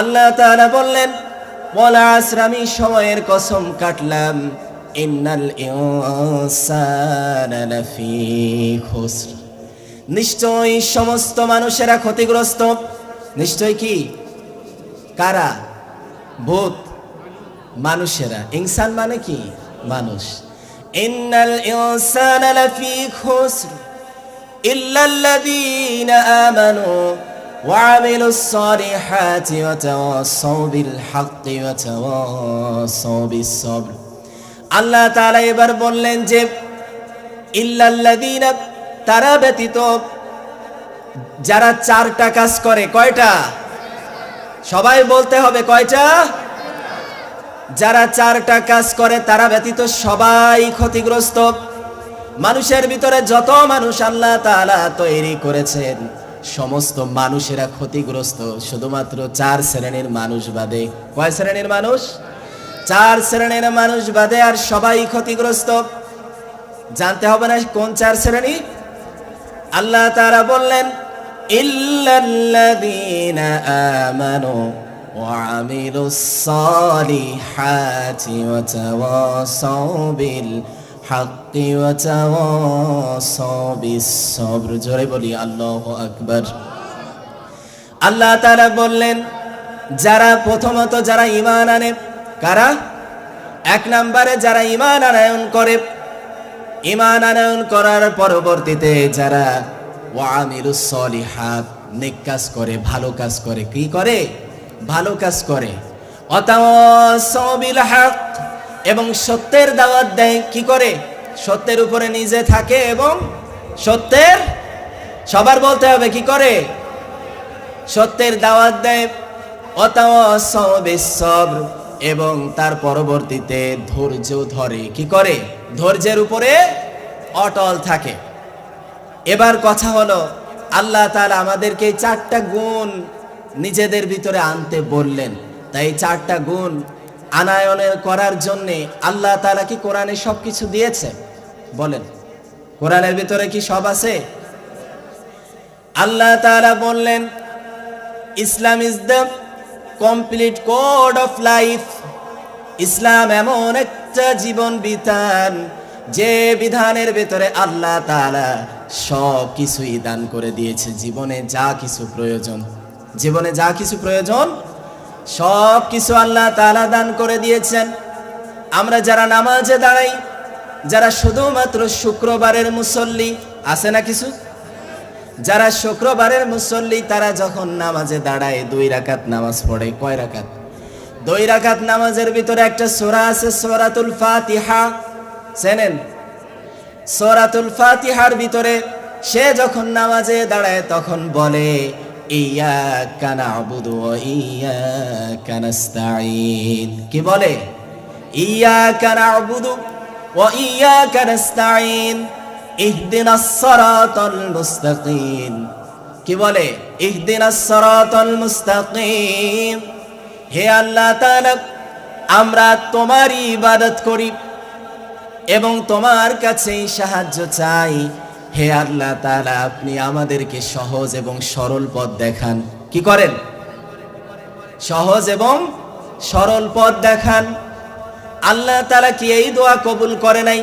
আল্লাহ তাআলা বললেন, ওয়াল আসর, আমি সময়ের কসম কাটলাম, ইন্নাল ইনসানা লাফি খুসর, নিশ্চয়ই সমস্ত মানুষেরা ক্ষতিগ্রস্ত। নিশ্চয় কি? কারা? ভূত? মানুষেরা। ইনসান মানে কি? মানুষ। ইন্নাল ইনসানা লাফি খুসর ইল্লাল্লাযীনা আমানু ওয়া আমিলুস সালিহাতি ওয়া তাওয়াসাউ বিল হাক্কি ওয়া তাওয়াসাউ বিস সবর। আল্লাহ তাআলা এবার বললেন যে ইল্লাল্লাযীনা, তারা ব্যতীত যারা চারটা কাজ করে। কয়টা? সবাই বলতে হবে কয়টা? যারা চারটা কাজ করে তারা ব্যতীত সবাই ক্ষতিগ্রস্ত। মানুষের ভিতরে যত মানুষ আল্লাহ তাআলা তৈরি করেছেন সমস্ত মানুষেরা ক্ষতিগ্রস্ত, শুধুমাত্র চার শ্রেণীর মানুষ বাদে। কয় শ্রেণীর মানুষ? চার শ্রেণীর মানুষ বাদে আর সবাই ক্ষতিগ্রস্ত। জানতে হবে না কোন চার শ্রেণী? আল্লাহ তাআলা বললেন, ইল্লাল্লাযীনা আমানু ওয়া আমিলুস সালিহাতি ওয়া তাওয়াসাউ বিল হাক্কি ওয়া তাওয়াসাউ বিস সবর। জোরে বলি আল্লাহু আকবার। আল্লাহ তাআলা বললেন, যারা প্রথমত যারা ঈমান আনে। কারা? এক নম্বরে যারা ঈমান আনয়ন করে। ঈমান আনয়ন করার পরবর্তীতে যারা ওয়া আমিলুস সলিহাত, নেক কাজ করে, ভালো কাজ করে। কি করে? ভালো কাজ করে। ওয়া তাওয়াসাউ বিল হক, এবং সত্যের দাওয়াত দেয়। কি করে? সত্যের উপরে নিজে থাকে এবং সত্যের, সবার বলতে হবে কি করে? সত্যের দাওয়াত দেয়। ওয়া তাওয়াসাউ বিস সবর, এবং তার পরবর্তীতে ধৈর্য ধরে। কি করে? ধৈর্যের উপরে অটল থাকে। এবার কথা হলো, আল্লাহ তাআলা আমাদেরকে এই চারটা গুণ নিজেদের ভিতরে আনতে বললেন। তাই চারটা গুণ আনায়নের করার জন্যে আল্লাহ তাআলা কি কোরআনে সবকিছু দিয়েছে? বলেন, কোরআনের ভিতরে কি সব আছে? আল্লাহ তাআলা বললেন, Islam is the complete code of life. Islam এমন একটা জীবন বিধান যে বিধানের ভিতরে আল্লাহ তাআলা সব কিছুই দান করে দিয়েছে। জীবনে যা কিছু প্রয়োজন, জীবনে যা কিছু প্রয়োজন সব কিছু আল্লাহ তাআলা দান করে দিয়েছেন। আমরা যারা নামাজে দাঁড়াই, যারা শুধুমাত্র শুক্রবারের মুসল্লি, আছে না কিছু? যারা শুক্রবারের মুসল্লি তারা যখন নামাজে দাঁড়ায় 2 রাকাত নামাজ পড়ে। কয় রাকাত? 2 রাকাত নামাজের ভিতরে একটা সূরা আছে, সূরাতুল ফাতিহা। চেনেন? সূরাতুল ফাতিহার ভিতরে সে যখন নামাজে দাঁড়ায় তখন বলে, ইয়াকা না'বুদু ওয়া ইয়াকা নাস্তাঈন। কি বলে? ইয়াকা না'বুদু ওয়া ইয়াকা নাস্তাঈন ইহদিনাস সিরাতাল মুস্তাকিম। কি বলে? ইহদিনাস সিরাতাল মুস্তাকিম। হে আল্লাহ তাআলা, আমরা তোমারই ইবাদত করি এবং তোমার কাছেই সাহায্য চাই। হে আল্লাহ তাআলা, আপনি আমাদেরকে সহজ এবং সরল পথ দেখান। কি করেন? সহজ এবং সরল পথ দেখান। আল্লাহ তাআলা কি এই দোয়া কবুল করে নাই?